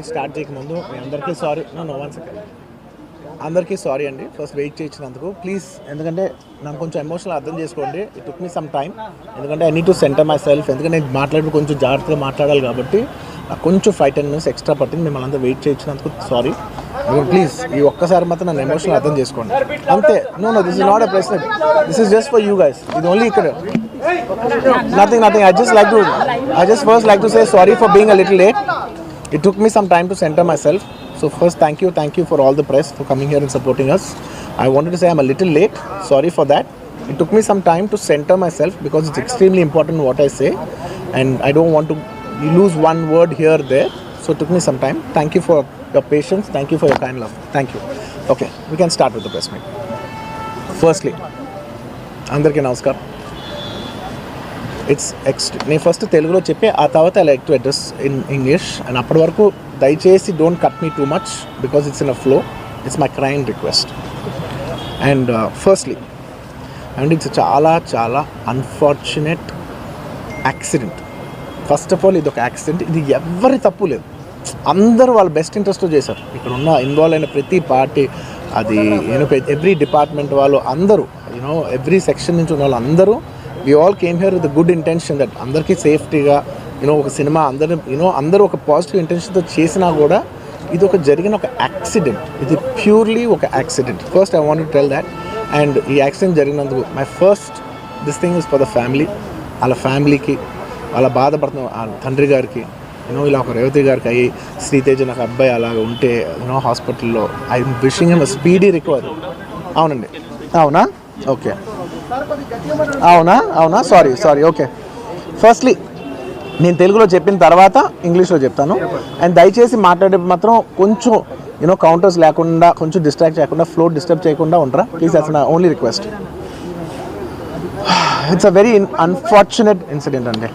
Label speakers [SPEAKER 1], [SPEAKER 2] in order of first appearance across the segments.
[SPEAKER 1] Start చేయకముందు మీ అందరికీ సారీ. One second. అందరికీ సారీ అండి ఫస్ట్ వెయిట్ చేయించినందుకు. ప్లీజ్, ఎందుకంటే నాకు కొంచెం ఎమోషనల్ అర్థం చేసుకోండి. It took me some time, ఎందుకంటే I need to center myself. ఎందుకంటే నేను మాట్లాడి కొంచెం జాగ్రత్తగా మాట్లాడాలి కాబట్టి నాకు కొంచెం 5-10 minutes ఎక్స్ట్రా పట్టింది. మిమ్మల్ని అందరూ వెయిట్ చేయించినందుకు సారీ. ప్లీజ్ ఈ ఒక్కసారి మాత్రం నన్ను ఎమోషనల్ అర్థం చేసుకోండి అంతే. No this is not a ప్రశ్న, this is just for you guys. ఇది ఓన్లీ ఇక్కడ nothing. I just first like to say sorry for being a little late. It took me some time to center myself. So first, thank you for all the press for coming here and supporting us. I wanted to say I'm a little late. Sorry for that. It took me some time to center myself because it's extremely important what I say, and I don't want to lose one word here there. So it took me some time. Thank you for your patience. Thank you for your kind love. Thank you. Okay, we can start with the press meet. Firstly, andarki namaskaram. నేను first తెలుగులో చెప్పి ఆ తర్వాత I like to address in English. And అప్పటి వరకు దయచేసి don't cut me too much because it's in a flow. It's my kind request. And firstly it's చాలా చాలా unfortunate accident. First of all ఇది ఒక యాక్సిడెంట్. ఇది ఎవరి తప్పు లేదు. అందరూ వాళ్ళ బెస్ట్ ఇంట్రెస్ట్తో చేశారు. ఇక్కడ ఉన్న ఇన్వాల్వ్ అయిన ప్రతి పార్టీ, అది ఎవ్రీ డిపార్ట్మెంట్ వాళ్ళు అందరూ, ఎవ్రీ సెక్షన్ నుంచి ఉన్న వాళ్ళు అందరూ, we all came here with a good intention that అందరికీ సేఫ్టీగా ఒక సినిమా అందరూ ఒక పాజిటివ్ ఇంటెన్షన్తో చేసినా కూడా ఇది ఒక జరిగిన ఒక యాక్సిడెంట్. ఇది ప్యూర్లీ ఒక accident. First I want to tell that. And ఈ యాక్సిడెంట్ జరిగినందుకు my first this thing is for the family. వాళ్ళ ఫ్యామిలీకి, వాళ్ళ బాధపడుతున్న తండ్రి గారికి, ఇలా ఒక రేవతి గారికి అయ్యి శ్రీతేజ్ నాకు అబ్బాయి అలాగ ఉంటే హాస్పిటల్లో, I wishing him speedy recovery. అవునండి, అవునా? ఓకే, అవునా సారీ. ఓకే, ఫస్ట్లీ నేను తెలుగులో చెప్పిన తర్వాత ఇంగ్లీష్లో చెప్తాను. అండ్ దయచేసి మాట్లాడే మాత్రం కొంచెం కౌంటర్స్ లేకుండా, కొంచెం డిస్ట్రాక్ట్ చేయకుండా, ఫ్లో డిస్టర్బ్ చేయకుండా ఉంటారా please. That's my only request. It's a very unfortunate incident అండి.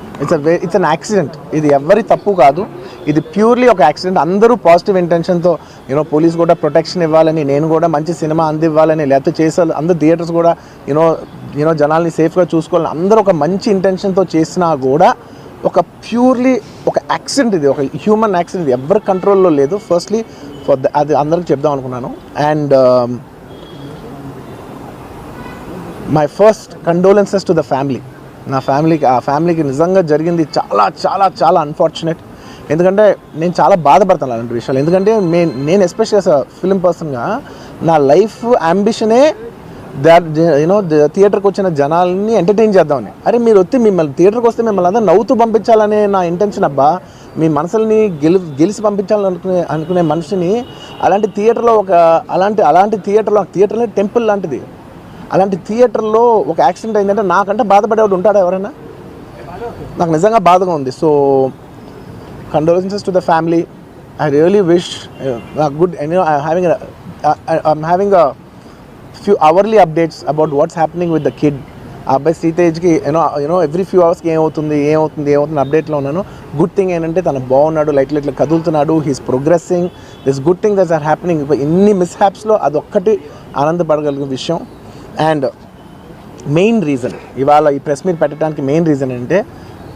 [SPEAKER 1] It's an accident. ఇది ఎవరి తప్పు కాదు. ఇది ప్యూర్లీ ఒక యాక్సిడెంట్. అందరూ పాజిటివ్ ఇంటెన్షన్తో పోలీస్ కూడా ప్రొటెక్షన్ ఇవ్వాలని, నేను కూడా మంచి సినిమా అందివ్వాలని, లేకపోతే చేసాలి, అందరు థియేటర్స్ కూడా జనాల్ని సేఫ్గా చూసుకోవాలని అందరూ ఒక మంచి ఇంటెన్షన్తో చేసినా కూడా ఒక ప్యూర్లీ ఒక యాక్సిడెంట్. ఇది ఒక హ్యూమన్ యాక్సిడెంట్. ఇది ఎవరి కంట్రోల్లో లేదు. ఫస్ట్లీ అది అందరికి చెప్దాం అనుకున్నాను. And my first condolences to the family. ఆ ఫ్యామిలీకి నిజంగా జరిగింది చాలా చాలా చాలా అన్ఫార్చునేట్. ఎందుకంటే నేను చాలా బాధపడతాను అలాంటి విషయాలు. ఎందుకంటే నేను ఎస్పెషల్లీ యాజ్ అ ఫిల్మ్ పర్సన్గా నా లైఫ్ అంబిషనే థియేటర్కి వచ్చిన జనాల్ని ఎంటర్టైన్ చేద్దామని. అరే మీరు మిమ్మల్ని థియేటర్కి వస్తే మిమ్మల్ని అందరూ నవ్వుతూ పంపించాలనే నా ఇంటెన్షన్. అబ్బా, మీ మనసుల్ని గెలిచి పంపించాలనుకునే మనిషిని అలాంటి థియేటర్లో అలాంటి థియేటర్లో టెంపుల్ లాంటిది, అలాంటి థియేటర్లో ఒక యాక్సిడెంట్ అయిందంటే నాకంటే బాధపడేవాడు ఉంటాడా ఎవరైనా? నాకు నిజంగా బాధగా ఉంది. So condolences to the family. I really wish good. I'm having a few hourly updates about what's happening with the kid. ఆ అబ్బాయి శ్రీతేజ్కి ఎవ్రీ ఫ్యూ అవర్స్కి ఏమవుతుంది అప్డేట్లో ఉన్నాను. గుడ్ థింగ్ ఏంటంటే తను బాగున్నాడు, ఇట్లా కదులుతున్నాడు, he's progressing. This good thing that's are happening. ఇన్ని మిస్హ్యాప్స్లో అదొక్కటి ఆనందపడగలిగిన విషయం. అండ్ మెయిన్ రీజన్ ఇవాళ ఈ ప్రెస్ మీట్ పెట్టడానికి మెయిన్ రీజన్ ఏంటంటే,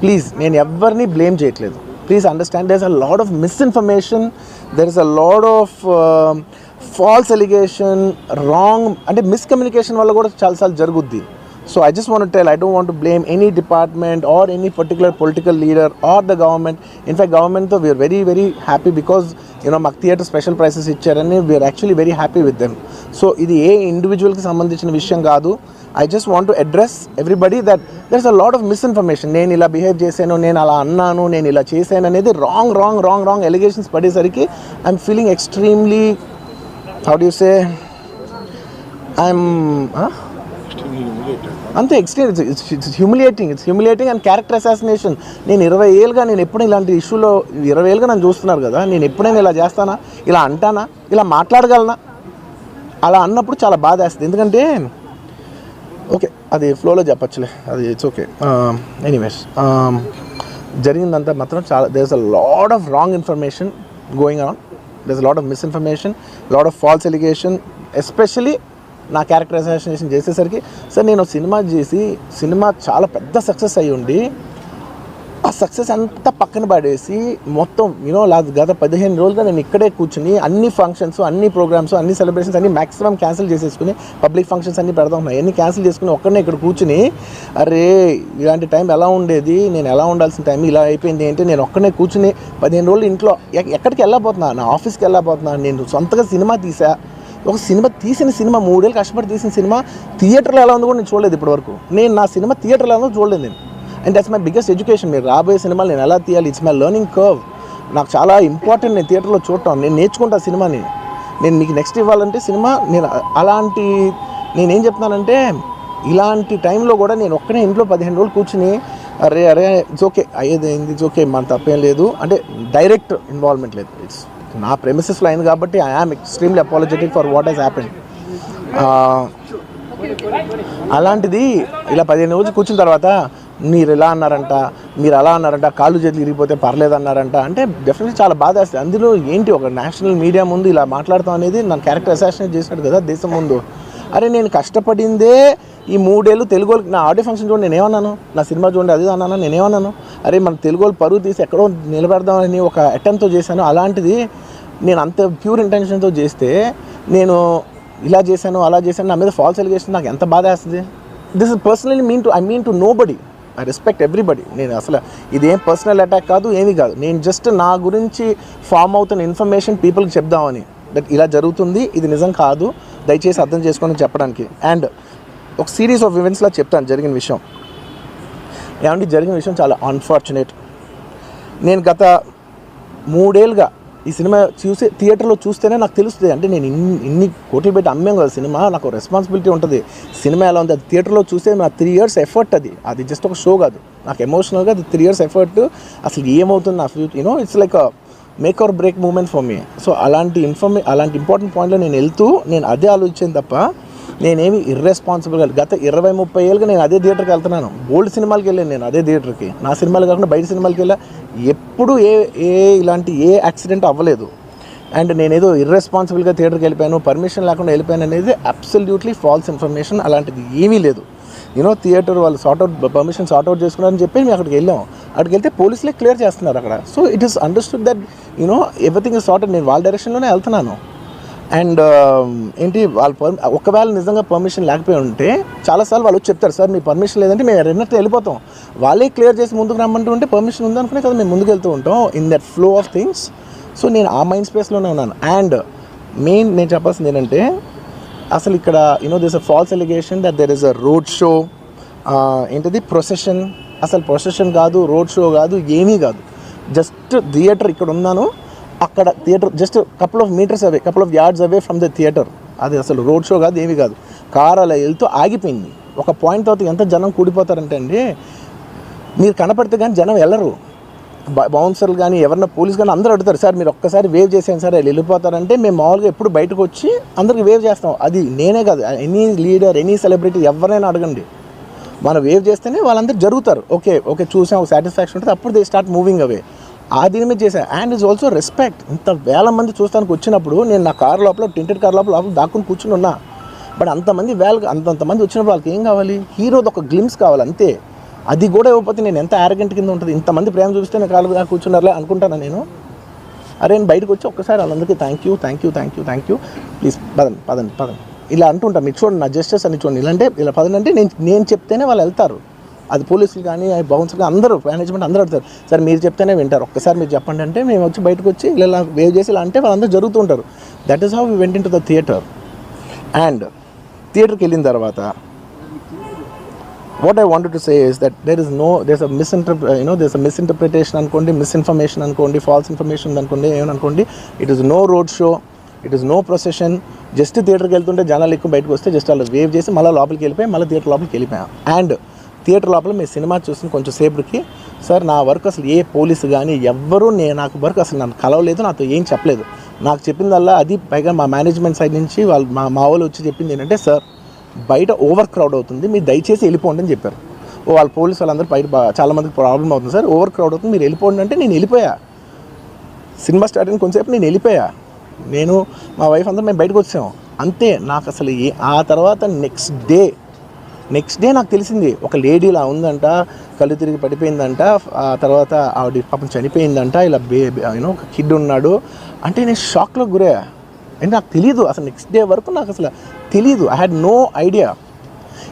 [SPEAKER 1] ప్లీజ్ నేను ఎవరిని బ్లేమ్ చేయట్లేదు. Please understand, there is a lot of misinformation, there is a lot of false allegation, wrong అంటే మిస్కమ్యూనికేషన్ వల్ల కూడా చాలాసార్లు జరుగుద్ది. So I just want to tell, I don't want to blame any department or any particular political leader or the government. In fact, government though we are very very happy because మాకు theatre special prices ఇచ్చారని we are actually very happy with them. So ఇది ఏ ఇండివిజువల్కి సంబంధించిన విషయం కాదు. I just want to address everybody that there's a lot of misinformation. నేను ఇలా behave చేశాను, నేను అలా అన్నాను, నేను ఇలా చేశాను అనేది రాంగ్ ఎలిగేషన్స్ పడేసరికి I'm feeling extremely, how do you say, అంతే extreme. It's humiliating and character assassination. నేను 20 ఏళ్ళుగా నేను ఎప్పుడు ఇలాంటి ఇష్యూలో 20 ఏళ్ళుగా నన్ను చూస్తున్నారు కదా, నేను ఎప్పుడైనా ఇలా చేస్తానా, ఇలా అంటానా, ఇలా మాట్లాడగలనా? అలా అన్నప్పుడు చాలా బాధ వేస్తుంది. ఎందుకంటే ఓకే అది ఫ్లోలో చెప్పచ్చులే, అది ఇట్స్ ఓకే. ఎనీవేస్ జరిగిందంతా మాత్రం చాలా, there is a lot of wrong information going on, there is a lot of misinformation, lot of false allegation. Especially నా క్యారెక్టర్ అసాసినేషన్ చేసేసరికి, సార్ నేను సినిమా చేసి సినిమా చాలా పెద్ద సక్సెస్ అయ్యి ఉండి ఆ సక్సెస్ అంతా పక్కన పడేసి మొత్తం గత 15 రోజులుగా నేను ఇక్కడే కూర్చుని అన్ని ఫంక్షన్స్, అన్ని ప్రోగ్రామ్స్, అన్ని సెలబ్రేషన్స్ అన్ని మ్యాక్సిమం క్యాన్సిల్ చేసేసుకుని, పబ్లిక్ ఫంక్షన్స్ అన్ని పెడతా ఉన్నాయి, అన్ని క్యాన్సిల్ చేసుకుని ఒక్కడనే ఇక్కడ కూర్చుని, అరే ఇలాంటి టైం ఎలా ఉండేది, నేను ఎలా ఉండాల్సిన టైం ఇలా అయిపోయింది అంటే నేను ఒక్కడనే కూర్చుని 15 రోజులు ఇంట్లో ఎక్కడికి వెళ్ళబోతున్నా, నా ఆఫీస్కి వెళ్ళబోతున్నా, నేను సొంతగా సినిమా తీసా. ఒక సినిమా 3 ఏళ్ళు కష్టపడి తీసిన సినిమా థియేటర్లో ఎలా ఉందో కూడా నేను చూడలేదు ఇప్పటివరకు. నేను నా సినిమా థియేటర్లో ఎలా ఉందో చూడలేదు నేను. And that's my biggest education. మీరు రాబోయే సినిమాలు నేను ఎలా తీయాలి, ఇట్స్ మై లెర్నింగ్ కర్వ్. నాకు చాలా ఇంపార్టెంట్ నేను థియేటర్లో చూడటం. నేను నేర్చుకుంటా సినిమాని. నేను మీకు నెక్స్ట్ ఇవ్వాలంటే సినిమా నేనేం చెప్తున్నానంటే, ఇలాంటి టైంలో కూడా నేను ఒక్కనే ఇంట్లో 15 రోజులు కూర్చుని అరే ఇట్స్ ఓకే, అయ్యేది ఇట్స్ ఓకే, మన తప్పేం లేదు అంటే డైరెక్ట్ ఇన్వాల్వ్మెంట్ లేదు. ఇట్స్ నా ప్రెమిసెస్లో అయింది కాబట్టి I am extremely apologetic for what has happened. అలాంటిది ఇలా 15 రోజులు కూర్చున్న తర్వాత మీరు ఇలా అన్నారంట, మీరు అలా అన్నారంట, కాళ్ళు చేతులు ఇరిగిపోతే పర్లేదు అన్నారంట అంటే డెఫినెట్లీ చాలా బాధ వేస్తుంది. అందులో ఏంటి, ఒక నేషనల్ మీడియా ముందు ఇలా మాట్లాడతాం అనేది నా క్యారెక్టర్ అసాసినేట్ చేసినట్టు కదా దేశం ముందు. అరే నేను కష్టపడిందే ఈ 3 ఏళ్ళు తెలుగు వాళ్ళకి. నా ఆడియో ఫంక్షన్ చూడండి, నేనేమన్నాను, నా సినిమా చూడండి అది అన్నాను, నేనేమన్నాను, అరే మన తెలుగు వాళ్ళు పరువు తీసి ఎక్కడో నిలబెడదామని ఒక అటెంప్ట్తో చేశాను. అలాంటిది నేను అంత ప్యూర్ ఇంటెన్షన్తో చేస్తే నేను ఇలా చేశాను అలా చేశాను, నా మీద ఫాల్స్ ఎలిగేషన్, నాకు ఎంత బాధ వేస్తుంది. This is personally I mean to nobody. I respect everybody. నేను అసలు ఇదేం పర్సనల్ అటాక్ కాదు, ఏమీ కాదు. నేను జస్ట్ నా గురించి ఫామ్ అవుతున్న ఇన్ఫర్మేషన్ పీపుల్కి చెప్దామని, దట్ ఇలా జరుగుతుంది, ఇది నిజం కాదు, దయచేసి అర్థం చేసుకొని చెప్పడానికి. అండ్ ఒక సిరీస్ ఆఫ్ ఈవెంట్స్లో చెప్తాను జరిగిన విషయం. ఏమంటే జరిగిన విషయం చాలా అన్ఫార్చునేట్. నేను గత 3 ఏళ్ళుగా ఈ సినిమా థియేటర్లో చూస్తేనే నాకు తెలుస్తుంది. అంటే నేను ఇన్ని కోట్లు పెట్టి అమ్మాం కదా సినిమా, నాకు రెస్పాన్సిబిలిటీ ఉంటుంది. సినిమా ఎలా ఉంది అది థియేటర్లో చూస్తే నా 3 years ఎఫర్ట్, అది జస్ట్ ఒక షో కాదు. నాకు ఎమోషనల్గా అది 3 years ఎఫర్ట్. అసలు ఏమవుతుంది నా future, it's like make or break moment for me. So అలాంటి ఇంపార్టెంట్ పాయింట్లో నేను వెళ్తూ నేను అదే ఆలోచించాను తప్ప నేనేమి ఇర్రెస్పాన్సిబుల్గా గత 20-30 ఏళ్ళుగా నేను అదే థియేటర్కి వెళ్తున్నాను. ఓల్డ్ సినిమాలకి వెళ్ళాను నేను అదే థియేటర్కి. నా సినిమాలు కాకుండా బయట సినిమాలకి వెళ్ళా. ఎప్పుడు ఇలాంటి యాక్సిడెంట్ అవ్వలేదు. అండ్ నేనేదో ఇర్రెస్పాన్సిబుల్గా థియేటర్కి వెళ్ళిపోయాను, పర్మిషన్ లేకుండా వెళ్ళిపోయాను అనేది అబ్సల్యూట్లీ ఫాల్స్ ఇన్ఫర్మేషన్. అలాంటిది ఏమీ లేదు. థియేటర్ వాళ్ళు పర్మిషన్ సార్ట్అవుట్ చేసుకున్నారని చెప్పి మేము అక్కడికి వెళ్ళాం. అక్కడికి వెళ్తే పోలీసులే క్లియర్ చేస్తున్నారు అక్కడ. So it is understood that everything is sorted. నేను వాళ్ళ డైరెక్షన్లోనే వెళ్తున్నాను. అండ్ ఏంటి ఒకవేళ నిజంగా పర్మిషన్ లేకపోయి ఉంటే చాలాసార్లు వాళ్ళు చెప్తారు, సార్ మీ పర్మిషన్ లేదంటే మేము రెండట్టు వెళ్ళిపోతాం. వాళ్ళే క్లియర్ చేసి ముందుకు రమ్మంటూ ఉంటే పర్మిషన్ ఉందనుకునే కదా మేము ముందుకు వెళ్తూ ఉంటాం in that flow of things. So నేను ఆ మైండ్ స్పేస్లోనే ఉన్నాను. అండ్ నేను చెప్పాల్సింది ఏంటంటే, అసలు ఇక్కడ this a false allegation that there is a road show, procession. అసలు ప్రొసెషన్ కాదు, రోడ్ షో కాదు, ఏమీ కాదు. జస్ట్ థియేటర్ ఇక్కడ ఉన్నాను, అక్కడ theatre just couple of yards away from the theatre. అది అసలు రోడ్ షో కాదు, ఏమీ కాదు. కారు అలా వెళ్తూ ఆగిపోయింది. ఒక పాయింట్ తర్వాత ఎంత జనం కూడిపోతారంటే అండి, మీరు కనపడితే కానీ జనం వెళ్ళరు. బౌన్సర్లు కానీ ఎవరన్నా పోలీస్ కానీ అందరూ అడుగుతారు, సార్ మీరు ఒక్కసారి వేవ్ చేసాను సార్ వాళ్ళు వెళ్ళిపోతారంటే మేము మామూలుగా ఎప్పుడు బయటకు వచ్చి అందరికి వేవ్ చేస్తాం. అది నేనే కాదు, ఎనీ లీడర్, ఎనీ సెలబ్రిటీ ఎవరైనా అడగండి, మనం వేవ్ చేస్తేనే వాళ్ళందరూ జరుగుతారు. ఓకే చూసాం, ఒక సాటిస్ఫాక్షన్ ఉంటుంది, అప్పుడు దే స్టార్ట్ మూవింగ్ అవే. ఆ దీని మీద చేశాను. And it's also respect. ఇంత వేల మంది చూస్తానికి వచ్చినప్పుడు నేను నా కార్ లోపల, టెంటెడ్ కార్ లోపల దాక్కుని కూర్చుని ఉన్నా. బట్ అంతమంది అంతమంది వచ్చినప్పుడు వాళ్ళకి ఏం కావాలి, హీరోది ఒక గ్లిమ్స్ కావాలి అంతే. అది కూడా ఇవ్వకపోతే నేను ఎంత యారగెంట్ కింద ఉంటుంది. ఇంతమంది ప్రేమ చూపిస్తే నేను కాళ్ళు కూర్చున్నారులే అనుకుంటాను నేను. అరే నేను బయటకు వచ్చి ఒక్కసారి వాళ్ళందరికీ థ్యాంక్ యూ ప్లీజ్ పదండి ఇలా అంటుంటాను. మీరు చూడండి నా జెస్చర్స్ అని చూడండి. ఇలాంటే ఇలా పదండి అంటే నేను చెప్తేనే వాళ్ళు వెళ్తారు. అది పోలీసులు కానీ బౌన్సర్ కానీ అందరూ మేనేజ్మెంట్ అందరూ అడుగుతారు, సార్ మీరు చెప్తేనే వింటారు, ఒక్కసారి మీరు చెప్పండి అంటే మేము వచ్చి బయటకు వచ్చి ఇలా వేవ్ చేసి ఇలా అంటే వాళ్ళందరూ జరుగుతూ ఉంటారు. That is how we went into the theatre. And థియేటర్కి వెళ్ళిన తర్వాత what I wanted to say is that there's a misinterpretation అనుకోండి, misinformation అనుకోండి, false information అనుకోండి, ఏమనుకోండి, it is no road show, it is no procession. Just థియేటర్కి వెళ్తుంటే జనాలు ఎక్కువ బయటకు వస్తే జస్ట్ అలా వేవ్ చేసి మళ్ళీ లోపలికి వెళ్ళిపోయి మళ్ళీ థియేటర్ లోపలికి వెళ్ళిపోయాం. అండ్ థియేటర్ లోపల మీ సినిమా చూసిన కొంచెం సేపటికి, సార్ నా వర్క్ అసలు ఏ పోలీసు కానీ ఎవ్వరూ నాకు వర్క్ అసలు నన్ను కలవలేదు, నాతో ఏం చెప్పలేదు. నాకు చెప్పిందల్లా అది పైగా మా మేనేజ్మెంట్ సైడ్ నుంచి వాళ్ళు మా వాళ్ళు వచ్చి చెప్పింది ఏంటంటే, సార్ బయట ఓవర్ క్రౌడ్ అవుతుంది, మీరు దయచేసి వెళ్ళిపోండి అని చెప్పారు. వాళ్ళ పోలీసు వాళ్ళందరూ బయట చాలామందికి ప్రాబ్లం అవుతుంది, సార్ ఓవర్ క్రౌడ్ అవుతుంది మీరు వెళ్ళిపోండి అంటే నేను వెళ్ళిపోయా. సినిమా స్టార్ట్ అయిన కొంచెంసేపు నేను వెళ్ళిపోయా. నేను మా వైఫ్ అందరూ మేము బయటకు వచ్చాము అంతే. నాకు అసలు ఆ తర్వాత నెక్స్ట్ డే నెక్స్ట్ డే నాకు తెలిసింది ఒక లేడీ ఇలా ఉందంట, కళ్ళు తిరిగి పడిపోయిందంట, ఆ తర్వాత ఆవిడ పాపం చనిపోయిందంట, ఇలా ఒక కిడ్ ఉన్నాడు అంటే నేను షాక్లో గురయ్యా. అంటే నాకు తెలీదు అసలు, నెక్స్ట్ డే వరకు నాకు అసలు తెలీదు. I had no idea.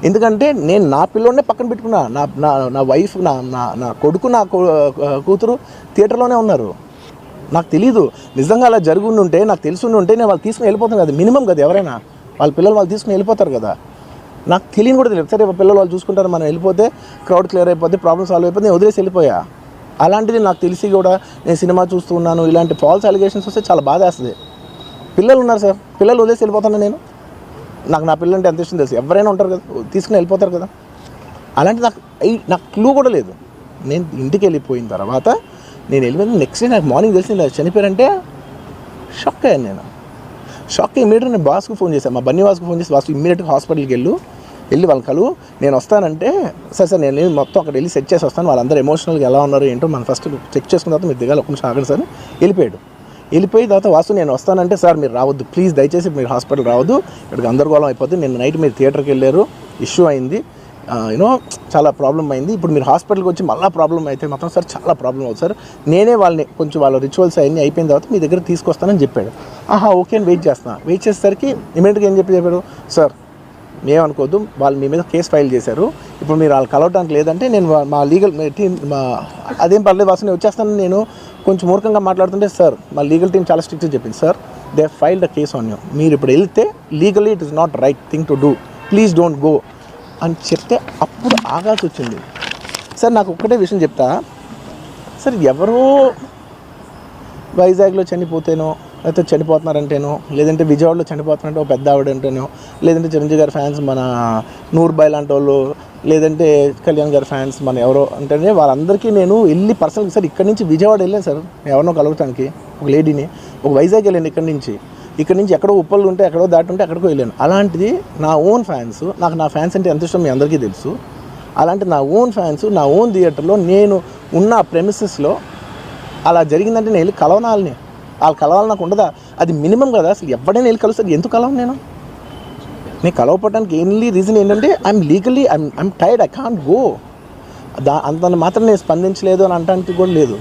[SPEAKER 1] ఎందుకంటే నేను నా పిల్లోనే పక్కన పెట్టుకున్నా, నా వైఫ్, నా కొడుకు, నా కూతురు థియేటర్లోనే ఉన్నారు. నాకు తెలీదు. నిజంగా అలా జరుగుండి ఉంటే, నాకు తెలిసి ఉంటే నేను వాళ్ళు తీసుకుని వెళ్ళిపోతాను కదా, మినిమం కదా, ఎవరైనా వాళ్ళ పిల్లలు వాళ్ళు తీసుకుని వెళ్ళిపోతారు కదా. నాకు తెలియని కూడా తెలియదు. సరే పిల్లలు వాళ్ళు చూసుకుంటారు, మనం వెళ్ళిపోతే క్రౌడ్ క్లియర్ అయిపోతే, ప్రాబ్లమ్ సాల్వ్ అయిపోతే నేను వదిలేసి వెళ్ళిపోయా. అలాంటిది నాకు తెలిసి కూడా నేను సినిమా చూస్తూ ఉన్నాను, ఇలాంటి ఫాల్స్ అలిగేషన్స్ వస్తే చాలా బాధ వేస్తుంది. పిల్లలు ఉన్నారు సార్, పిల్లలు వదిలేసి వెళ్ళిపోతాను నేను. నా పిల్లలు అంటే ఎంత ఇష్టం తెలుసు, ఎవరైనా ఉంటారు కదా, తీసుకుని వెళ్ళిపోతారు కదా. అలాంటి నాకు క్లూ కూడా లేదు. నేను ఇంటికి వెళ్ళిపోయిన తర్వాత నేను వెళ్ళిపోయిన నెక్స్ట్ డే నాకు మార్నింగ్ తెలిసింది చనిపోయారంటే షాక్ అయ్యాను నేను. షాక్ ఇమ్మీడియట్గా నేను బాస్కి ఫోన్ చేశాను, మా బన్నీ వాసుకు ఫోన్ చేసి, వాసు ఇమ్మీడియట్గా హాస్పిటల్కి వెళ్ళి వాళ్ళ కలు నేను వస్తానంటే, సార్ నేను మొత్తం అక్కడ వెళ్ళి సెట్ చేసి వస్తాను, వాళ్ళందరూ ఎమోషనల్గా ఎలా ఉన్నారు ఏంటో మనం ఫస్ట్ చెక్ చేసుకున్న తర్వాత మీరు దిగాలి, ఒక నిమిషం ఆగండి సార్. వెళ్ళిపోయిన తర్వాత వాసు నేను వస్తానంటే, సార్ మీరు రావద్దు ప్లీజ్, దయచేసి మీరు హాస్పిటల్ రావద్దు, ఇక్కడికి గందరగోళం అయిపోతుంది, నేను నైట్ మీరు థియేటర్కి వెళ్ళారు, ఇష్యూ అయింది, చాలా ప్రాబ్లం అయింది, ఇప్పుడు మీరు హాస్పిటల్కి వచ్చి మళ్ళీ ప్రాబ్లం అయితే మాత్రం సార్ చాలా ప్రాబ్లం అవుతుంది సార్, నేనే వాళ్ళని కొంచెం వాళ్ళ రిచువల్స్ అవన్నీ అయిపోయిన తర్వాత మీ దగ్గర తీసుకొస్తానని చెప్పాడు. ఓకే అని వెయిట్ చేసేసరికి ఇమీడియట్గా ఏం చెప్పాడు, సార్ ఏమనుకోవద్దు, వాళ్ళు మీ మీద కేసు ఫైల్ చేశారు, ఇప్పుడు మీరు వాళ్ళు కలవడానికి లేదంటే నేను మా లీగల్ టీం అదేం పర్లేదు వాసు నేను వచ్చేస్తాను, నేను కొంచెం మూర్ఖంగా మాట్లాడుతుంటే, సార్ మా లీగల్ టీం చాలా స్ట్రిక్ట్గా చెప్పింది, sir they filed the case on you, మీరు ఇప్పుడు వెళ్తే legally it is not right thing to do, please don't go అని చెప్తే అప్పుడు ఆగాల్సి వచ్చింది. సార్ నాకు ఒక్కటే విషయం చెప్తా సార్, ఎవరో వైజాగ్లో చనిపోతేనో, లేకపోతే చనిపోతున్నారంటేనో, లేదంటే విజయవాడలో చనిపోతున్నారంటే ఒక పెద్ద ఆవిడ అంటేనో, లేదంటే చిరంజీవి గారి ఫ్యాన్స్ మన నూర్బాయ్ లాంటి వాళ్ళు, లేదంటే కళ్యాణ్ గారి ఫ్యాన్స్ మన ఎవరో అంటేనే వాళ్ళందరికీ నేను వెళ్ళి పర్సనల్గా, సార్ ఇక్కడి నుంచి విజయవాడ వెళ్ళాను సార్ ఎవరినో కలవటానికి, ఒక లేడీని, ఒక వైజాగ్ వెళ్ళాను ఇక్కడి నుంచి ఎక్కడో ఉప్పలు ఉంటే ఎక్కడో దాటి ఉంటే ఎక్కడికో వెళ్ళాను. అలాంటిది నా ఓన్ ఫ్యాన్స్, నాకు నా ఫ్యాన్స్ అంటే ఎంత ఇష్టం మీ అందరికీ తెలుసు, అలాంటి నా ఓన్ ఫ్యాన్స్ నా ఓన్ థియేటర్లో నేను ఉన్న ప్రెమిసెస్లో అలా జరిగిందంటే నేను వెళ్ళి కలవనాలని, వాళ్ళు కలవాలి నాకు ఉండదా, అది మినిమం కదా. అసలు ఎవడైనా వెళ్ళి కలుస్తుంది, ఎందుకు కలవను నేను కలవపడడానికి ఓన్లీ రీజన్ ఏంటంటే I'm tired, I can't go. అంత మాత్రం నేను స్పందించలేదు అని అనడానికి కూడా లేదు.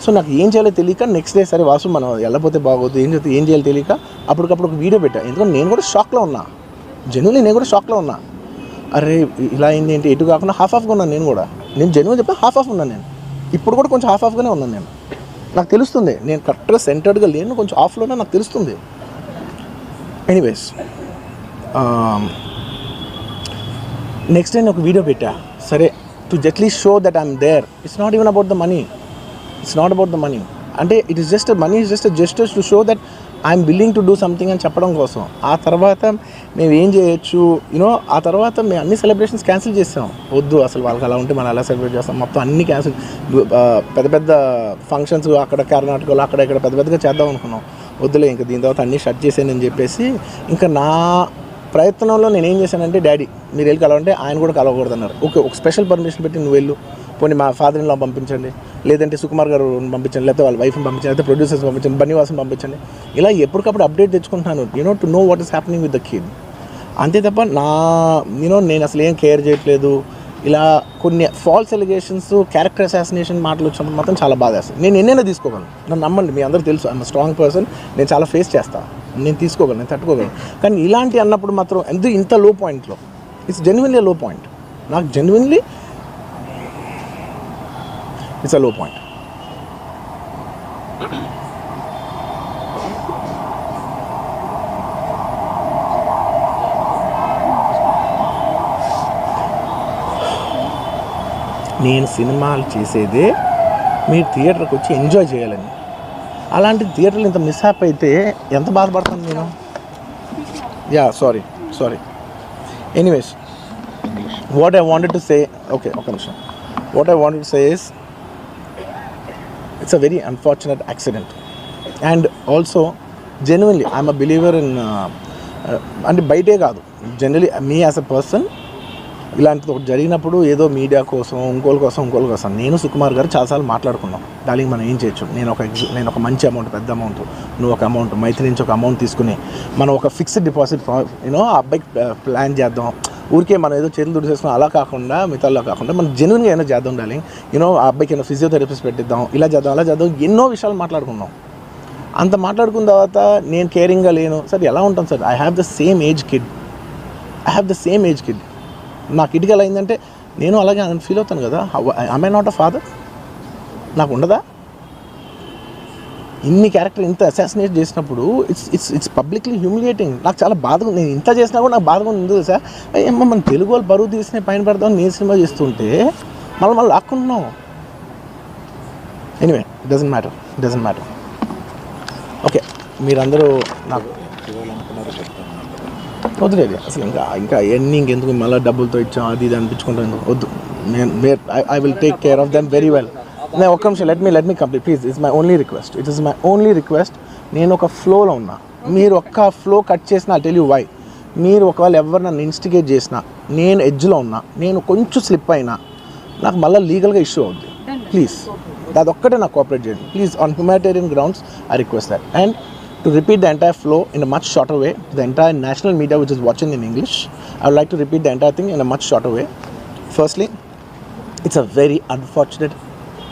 [SPEAKER 1] సో నాకు ఏం చేయాలో తెలియక నెక్స్ట్ డే సరే వాసు మనం వెళ్ళపోతే బాగోదు, ఏం చేయాలో తెలియక అప్పటికప్పుడు ఒక వీడియో పెట్టా. ఎందుకంటే నేను కూడా షాక్లో ఉన్నా, జెన్యున్లీ నేను కూడా షాక్లో ఉన్నా. అరే ఇలా అయింది ఏంటి, ఎటు కాకుండా హాఫ్గా ఉన్నాను నేను జెన్యున్ చెప్పా, హాఫ్ ఉన్నాను నేను. ఇప్పుడు కూడా కొంచెం హాఫ్గానే ఉన్నాను నేను. నాకు తెలుస్తుంది నేను కరెక్ట్గా సెంటర్డ్గా లేను, కొంచెం ఆఫ్లోనే నాకు తెలుస్తుంది. ఎనీవేస్ నెక్స్ట్ డే నేను ఒక వీడియో పెట్టా, సరే to at least show that I'm there. It's not even about the money, అంటే it is just money is just gestures to show that I'm willing to do something అని చెప్పడం కోసం. ఆ తర్వాత మేము ఏం చేయొచ్చు ఆ తర్వాత మేము అన్ని సెలబ్రేషన్స్ క్యాన్సిల్ చేసాం. వద్దు అసలు వాళ్ళకి అలా ఉంటే మనం ఎలా సెలబ్రేట్ చేస్తాం, మొత్తం అన్ని క్యాన్సిల్. పెద్ద ఫంక్షన్స్ అక్కడ కర్ణాటకలో అక్కడ ఇక్కడ పెద్దగా చేద్దాం అనుకున్నాం. వద్దులే ఇంకా దీని తర్వాత అన్నీ షట్ చేసానని చెప్పేసి ఇంకా నా ప్రయత్నంలో నేను ఏం చేశానంటే, డాడీ మీరు వెళ్ళి కలవంటే ఆయన కూడా కలవకూడదు అన్నారు. ఓకే ఒక స్పెషల్ పర్మిషన్ పెట్టి నువ్వు వెళ్ళు, పోనీ మా ఫాదర్ ఇన్ లా పంపించండి, లేదంటే సుకుమార్ గారు పంపించండి, లేకపోతే వాళ్ళ వైఫ్ని పంపించండి, లేకపోతే ప్రొడ్యూసర్స్ పంపించండి, బన్నీవాసం పంపించండి. ఇలా ఎప్పటికప్పుడు అప్డేట్ తెచ్చుకుంటున్నాను to know what is happening with the kid. అంతే తప్ప నేను అసలు ఏం కేర్ చేయట్లేదు. ఇలా కొన్ని ఫాల్స్ ఎలిగేషన్స్, క్యారెక్టర్ అసాసినేషన్ మాటలు వచ్చినప్పుడు మాత్రం చాలా బాధ వేస్తుంది. నేను ఎన్నైనా తీసుకోగలను, నన్ను నమ్మండి, మీ అందరూ తెలుసు ఐఎమ్ స్ట్రాంగ్ పర్సన్, నేను చాలా ఫేస్ చేస్తాను, నేను తీసుకోగలను, నేను తట్టుకోగలను. కానీ ఇలాంటి అన్నప్పుడు మాత్రం ఇంత లో పాయింట్లో, ఇట్స్ జెన్యున్లీ లో పాయింట్, నాకు జెన్యున్లీ ఇట్స్ అ లో పాయింట్. నేను సినిమాలు చేసేదే మీరు థియేటర్కి వచ్చి ఎంజాయ్ చేయాలని. అలాంటి థియేటర్లు ఇంత మిస్హాప్ అయితే ఎంత బాధపడతాను నేను. Sorry anyways what I wanted to say, okay ఒక నిమిషం, what I wanted to say is it's a very unfortunate accident, and also genuinely I'm a believer in అంటే బయటే కాదు, generally me as a person ఇలాంటిది ఒకటి జరిగినప్పుడు ఏదో media కోసం ఇంకోళ్ళ కోసం నేను సుకుమార్ గారు చాలాసార్లు మాట్లాడుకున్నాం, డార్లింగ్ మనం ఏం చేయొచ్చు, నేను ఒక మంచి అమౌంట్, పెద్ద అమౌంట్, నువ్వు ఒక అమౌంట్, మైత్రి నుంచి ఒక అమౌంట్ తీసుకుని మనం ఒక ఫిక్స్డ్ డిపాజిట్ ఆ అబ్బాయికి ప్లాన్ చేద్దాం, ఊరికే మనం ఏదో చేతులు దుడిసేసుకుని అలా కాకుండా మిగతాలో కాకుండా మనం జెన్యున్గా ఏమైనా చేద్దాం ఉండాలి. ఆ అబ్బాయికి ఏమైనా ఫిజియోథెరపిస్ట్ పెట్టిద్దాం, ఇలా చేద్దాం అలా చేద్దాం, ఎన్నో విషయాలు మాట్లాడుకున్నాం. అంత మాట్లాడుకున్న తర్వాత నేను కేరింగ్గా లేను సార్. ఎలా ఉంటాను sir? I have the same age kid. నా కిడ్కి ఎలా అయిందంటే నేను అలాగే ఫీల్ అవుతాను కదా. I not a father? నాకు ఉండదా? ఇన్ని క్యారెక్టర్ ఇంత అసాసినేట్ చేసినప్పుడు ఇట్స్ పబ్లిక్లీ హ్యూమిలియేటింగ్. నాకు చాలా బాధగా, నేను ఇంత చేసినా కూడా నాకు బాధగా ఉంది సార్. ఏమో మన తెలుగు వాళ్ళు బరువు తీసిన పైన పెడదాం నేను సినిమా చేస్తుంటే మళ్ళీ లాక్కుంటున్నాం. Anyway, doesn't matter. ఓకే, మీరందరూ నాకు వద్దులేదు అసలు. ఇంకా ఎన్ని ఇంకెందుకు మళ్ళీ డబ్బులతో ఇచ్చాం అది ఇది అనిపించుకుంటాను. వద్దు. I will take care of them very well. నేను ఒక్క నిమిషం, let me complete please. It's my only request. నేను ఒక ఫ్లోలో ఉన్నా, మీరు ఒక్క ఫ్లో కట్ చేసినా ఐ టెల్ యూ వై. మీరు ఒకవేళ ఎవరు నన్ను ఇన్స్టిగేట్ చేసినా, నేను ఎడ్జ్లో ఉన్నా, నేను కొంచెం స్లిప్ అయినా నాకు మళ్ళీ లీగల్గా ఇష్యూ అవుద్ది. ప్లీజ్ అదొక్కటే నాకు కోఆపరేట్ చేయండి please. On humanitarian grounds I request that. And to repeat the entire flow in a much shorter way, the entire national media which is watching in English, I would like to repeat the entire thing in a much shorter way. Firstly, it's a very unfortunate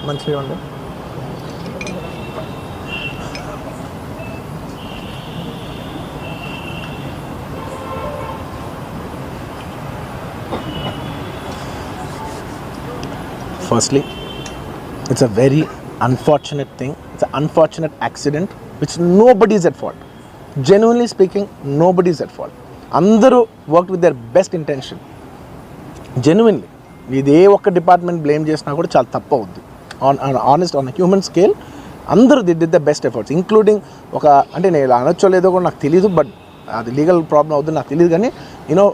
[SPEAKER 1] monthly wonder. Firstly, it's a very unfortunate thing. It's an unfortunate accident which nobody is at fault. Genuinely speaking, nobody is at fault. Andaru worked with their best intention. Genuinely. ఇదే ఒక్క department blame చేసినా కూడా చాలా తప్పు అవుద్ది. On human scale అందరూ the did the best efforts, including అంటే నేను అనొచ్చో లేదో కూడా నాకు తెలియదు, బట్ అది లీగల్ ప్రాబ్లం అవుతుంది నాకు తెలియదు. కానీ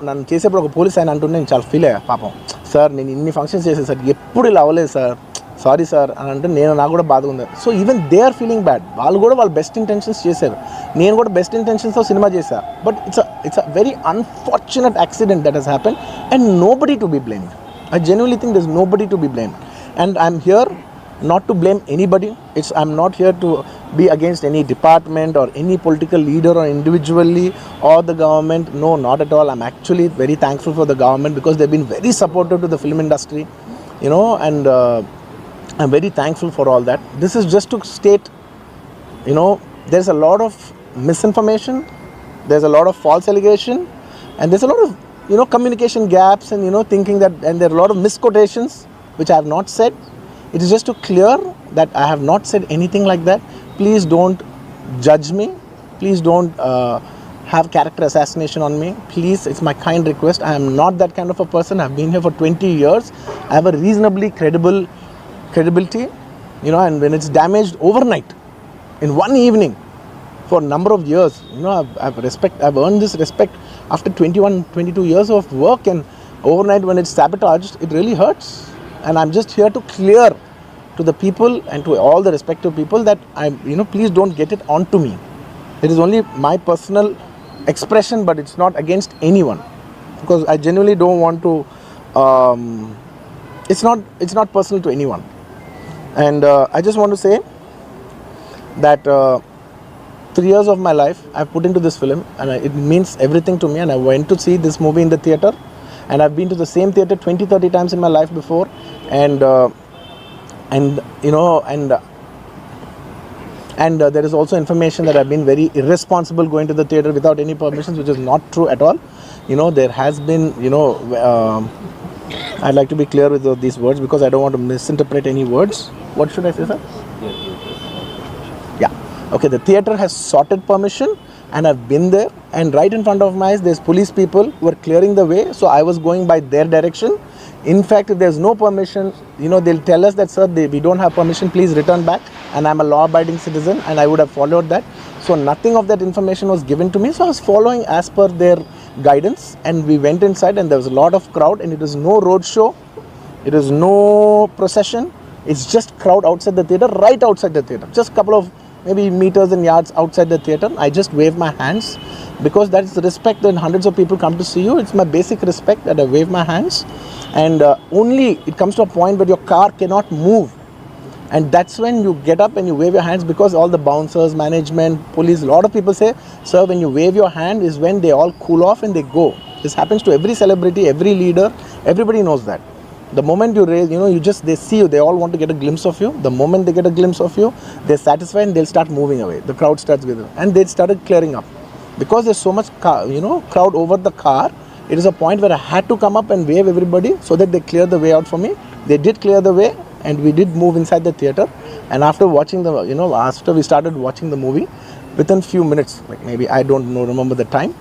[SPEAKER 1] నన్ను చేసేప్పుడు ఒక పోలీస్ ఆయన అంటుంటే నేను చాలా ఫీల్ అయ్యా. పాపం సార్ నేను ఇన్ని ఫంక్షన్స్ చేశాను సార్, ఎప్పుడు ఇలా అవ్వలేదు సార్, సారీ సార్ అని అంటే నాకు కూడా బాధగా ఉంది. So even they are feeling bad. వాళ్ళు కూడా వాళ్ళ బెస్ట్ ఇంటెన్షన్స్ చేశారు, నేను కూడా బెస్ట్ ఇంటెన్షన్స్తో సినిమా చేశాను. But it's a very unfortunate accident that has happen and nobody to be blamed. I genuinely think there's nobody to be blamed, and I'm here not to blame anybody. I'm not here to be against any department or any political leader or individually or the government. No, not at all. I'm actually very thankful for the government because they've been very supportive to the film industry, and I'm very thankful for all that. This is just to state, there's a lot of misinformation, there's a lot of false allegation, and there's a lot of communication gaps and thinking that, and there are a lot of misquotations which I have not said. It is just to clear that I have not said anything like that. Please don't judge me. Please don't have character assassination on me. Please, it's my kind request. I am not that kind of a person. I've been here for 20 years. I have a reasonably credibility, and when it's damaged overnight in one evening for a number of years, I've earned this respect after 22 years of work, and overnight when it's sabotaged, it really hurts. And I'm just here to clear to the people and to all the respective people that please don't get it onto me. It is only my personal expression, but it's not against anyone, because I genuinely don't want to it's not personal to anyone. And I just want to say that 3 years of my life I've put into this film, and it means everything to me. And I went to see this movie in the theatre, and I've been to the same theatre 20-30 times in my life before, and there is also information that I've been very irresponsible going to the theatre without any permissions, which is not true at all. There has been I'd like to be clear with these words because I don't want to misinterpret any words. What should I say, sir? Okay, the theatre has sorted permission, and I've been there, and right in front of my eyes there's police people who are clearing the way, so I was going by their direction. In fact, if there's no permission, they'll tell us that, sir, we don't have permission, please return back, and I'm a law-abiding citizen, and I would have followed that. So nothing of that information was given to me, so I was following as per their guidance, and we went inside, and there was a lot of crowd, and it was no road show, it was no procession, it's just crowd outside the theatre, right outside the theatre, just a couple of maybe meters and yards outside the theatre. I just wave my hands because that is the respect that hundreds of people come to see you. It's my basic respect that I wave my hands, and only it comes to a point where your car cannot move, And that's when you get up and you wave your hands, because all the bouncers, management, police, a lot of people say, sir, when you wave your hand is when they all cool off and they go. This happens to every celebrity, every leader, everybody knows that. The moment you raise, they see you, they all want to get a glimpse of you. The moment they get a glimpse of you, they're satisfied and they'll start moving away. The crowd starts with them. And they started clearing up. Because there's so much crowd over the car, it is a point where I had to come up and wave everybody so that they clear the way out for me. They did clear the way, and we did move inside the theater. And after watching after we started watching the movie, within few minutes, like maybe I don't know, remember the time,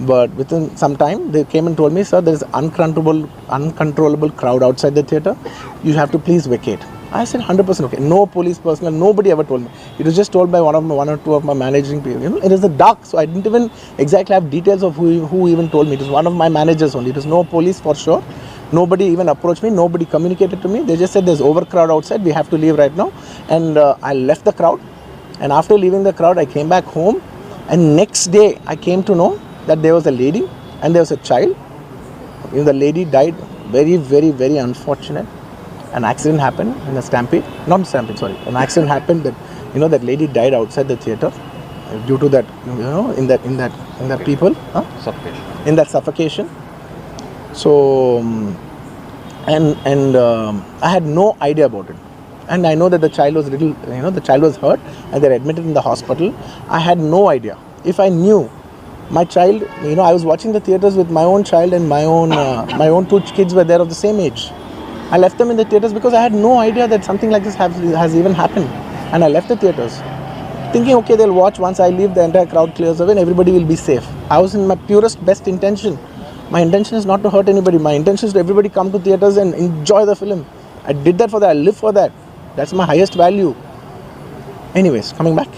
[SPEAKER 1] but within some time they came and told me, sir, there is uncontrollable crowd outside the theater. You have to please vacate. I said 100% okay. No police personnel, nobody ever told me. It was just told by one or two of my managing people. It is the dark, so I didn't even exactly have details of who even told me. It was one of my managers only. It was no police for sure. Nobody even approached me. Nobody communicated to me. They just said there's overcrowd outside. We have to leave right now. And I left the crowd. And after leaving the crowd, I came back home. And next day, I came to know that there was a lady and there was a child. The lady died. Very, very, very unfortunate. An accident happened in a stampede. Not stampede, sorry. An accident happened that that lady died outside the theater due to that in that people
[SPEAKER 2] Suffocation.
[SPEAKER 1] in that suffocation. So I had no idea about it, and I know that the child was the child was hurt and they're admitted in the hospital. I had no idea. If I knew my child, I was watching the theaters with my own child, and my own two kids were there of the same age. I left them in the theaters because I had no idea that something like this has even happened. And I left the theaters thinking, okay, they'll watch. Once I leave, the entire crowd clears away and everybody will be safe. I was in my purest, best intention. My intention is not to hurt anybody. My intention is to everybody come to theaters and enjoy the film. I did that for that. I live for that. That's my highest value. Anyways, coming back.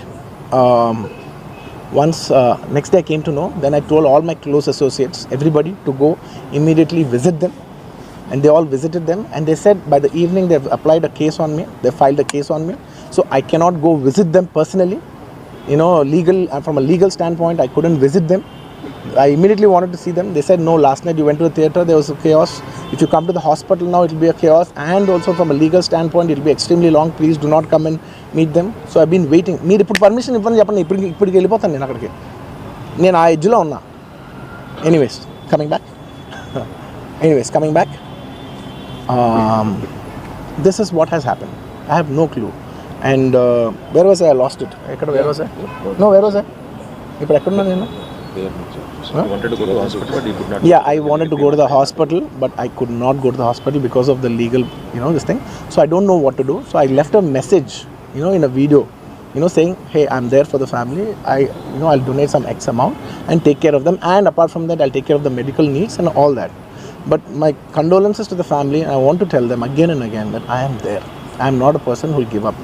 [SPEAKER 1] Next day I came to know, then I told all my close associates, everybody, to go immediately visit them. And they all visited them, and they said by the evening they've applied a case on me. They filed a case on me, so I cannot go visit them personally. From a legal standpoint, I couldn't visit them. I immediately wanted to see them. They said no. Last night you went to the theater, there was a chaos. If you come to the hospital now, it will be a chaos. And also from a legal standpoint, it will be extremely long. Please do not come and meet them. So I've been waiting. మీరు ఇప్పుడు permission ఇవ్వని చెప్పండి, ఇప్పటికి వెళ్ళిపోతాను నేను అక్కడికి. నేను ఆ ఎడ్జ్లో ఉన్నా. Anyways, coming back. This is what has happened. I have no clue. And where was I? I lost it. Where was I? No, where was I? ఇప్పుడు ఎక్కడున్నా నేను?
[SPEAKER 2] You wanted to go to the hospital, but you could not.
[SPEAKER 1] Yeah, I wanted to go to the hospital, but I could not go to the hospital because of the legal, this thing. So I don't know what to do. So I left a message, in a video, saying, hey, I'm there for the family. I'll donate some X amount and take care of them. And apart from that, I'll take care of the medical needs and all that. But my condolences to the family. I want to tell them again and again that I am there. I am not a person who will give up.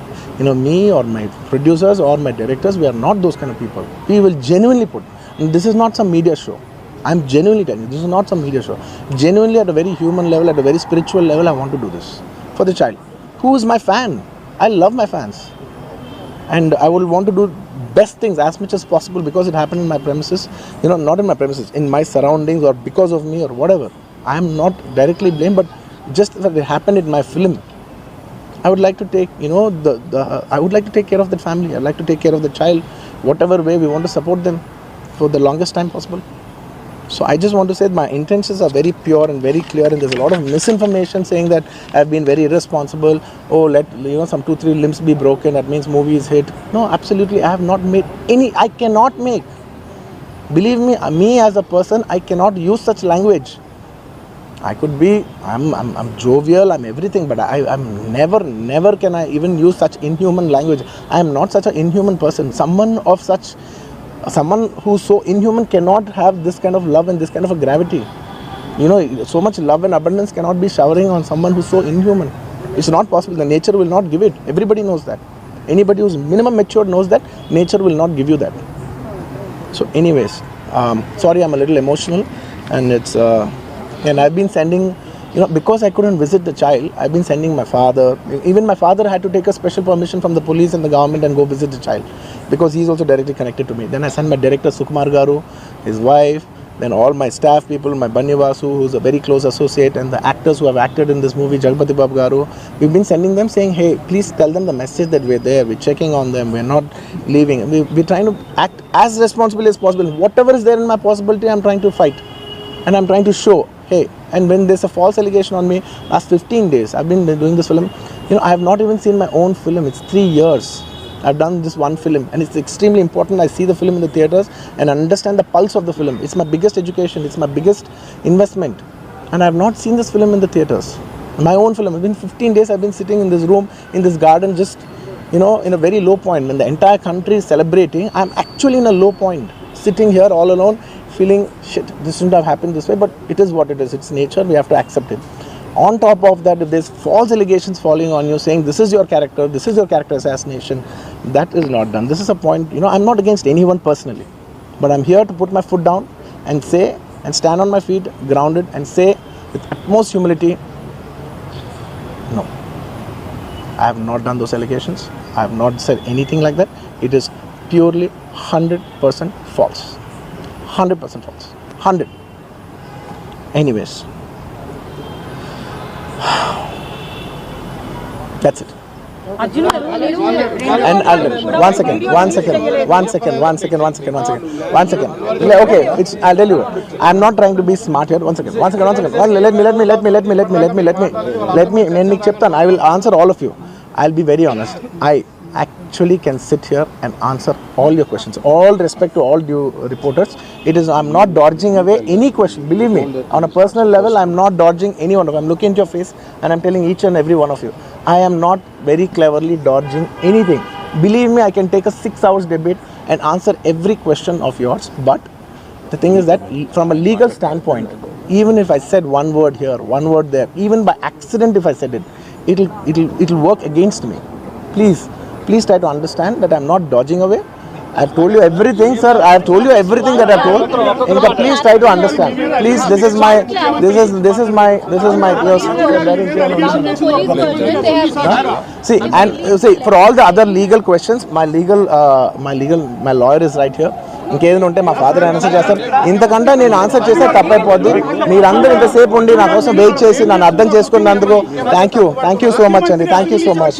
[SPEAKER 1] Me or my producers or my directors, we are not those kind of people. We will genuinely put. And this is not some media show. I'm genuinely telling you, this is not some media show. Genuinely, at a very human level, at a very spiritual level, I want to do this for the child, who is my fan. I love my fans, and I will want to do best things as much as possible because it happened in my premises. Not in my premises, in my surroundings, or because of me or whatever. I am not directly blamed, but just that it happened in my film. I would like to take, I would like to take care of that family. I'd like to take care of the child, whatever way we want to support them for the longest time possible. So I just want to say that my intentions are very pure and very clear, and there's a lot of misinformation saying that I've been very irresponsible. Oh, let some 2-3 limbs be broken, that means movie is hit. No, absolutely, I have not made any. I cannot make. Believe me as a person, I cannot use such language. I could be, I'm jovial, I'm everything, but I'm never can I even use such inhuman language. I am not such an inhuman person. Someone who's so inhuman cannot have this kind of love and this kind of a gravity. So much love and abundance cannot be showering on someone who's so inhuman. It's not possible. The nature will not give it. Everybody knows that. Anybody who's minimum mature knows that nature will not give you that. So anyways, sorry, I'm a little emotional, and it's and I've been sending, because I couldn't visit the child, I've been sending my father. Even my father had to take a special permission from the police and the government and go visit the child, because he's also directly connected to me. Then I sent my director Sukumar Garu, his wife, then all my staff people, my Banni Vasu, who's a very close associate, and the actors who have acted in this movie, Jagpati Babu Garu, we've been sending them saying, hey, please tell them the message that we're there, we're checking on them, we're not leaving. We're trying to act as responsibly as possible. Whatever is there in my possibility, I'm trying to fight. And I'm trying to show, hey, and when there's a false allegation on me, last 15 days, I've been doing this film, I have not even seen my own film. It's 3 years. I've done this one film, and it's extremely important. I see the film in the theaters and understand the pulse of the film. It's my biggest education. It's my biggest investment. And I have not seen this film in the theaters. My own film. It's been 15 days I've been sitting in this room, in this garden, just, in a very low point. When the entire country is celebrating, I'm actually in a low point. Sitting here all alone, feeling, shit, this shouldn't have happened this way, but it is what it is. It's nature. We have to accept it. On top of that, if there's false allegations falling on you saying this is your character assassination, that is not done. This is a point, I'm not against anyone personally, but I'm here to put my foot down and say, and stand on my feet, grounded, and say with utmost humility, no, I have not done those allegations. I have not said anything like that. It is purely 100% false. 100% false. 100. Anyways. That's it. And one second. Okay, I'll tell you. I'm not trying to be smart here. One second. Let me. I will answer all of you. I'll be very honest. I actually can sit here and answer all your questions. All respect to all due reporters. I'm not dodging away any question. Believe me, on a personal level, I'm not dodging any one of you. I'm looking into your face and I'm telling each and every one of you, I am not very cleverly dodging anything. Believe me, I can take a 6 hours debate and answer every question of yours. But the thing is that from a legal standpoint, even if I said one word here, one word there, even by accident if I said it, it'll work against me. Please try to understand that I'm not dodging away. I've told you everything, sir. I've told you everything that I've told. Inka, please try to understand. Please, this is my. See, for all the other legal questions, my lawyer is right here. ఇంకేదైనా ఉంటే మా father answer చేస్తారు. ఇంతకంటే నేను answer చేస్తే తప్పైపోద్ది. మీరందరూ ఇంతసేపు ఉండి నా కోసం వెయిట్ చేసి నన్ను అర్థం చేసుకున్నందుకు థ్యాంక్ యూ సో మచ్ అండి. Thank you so much.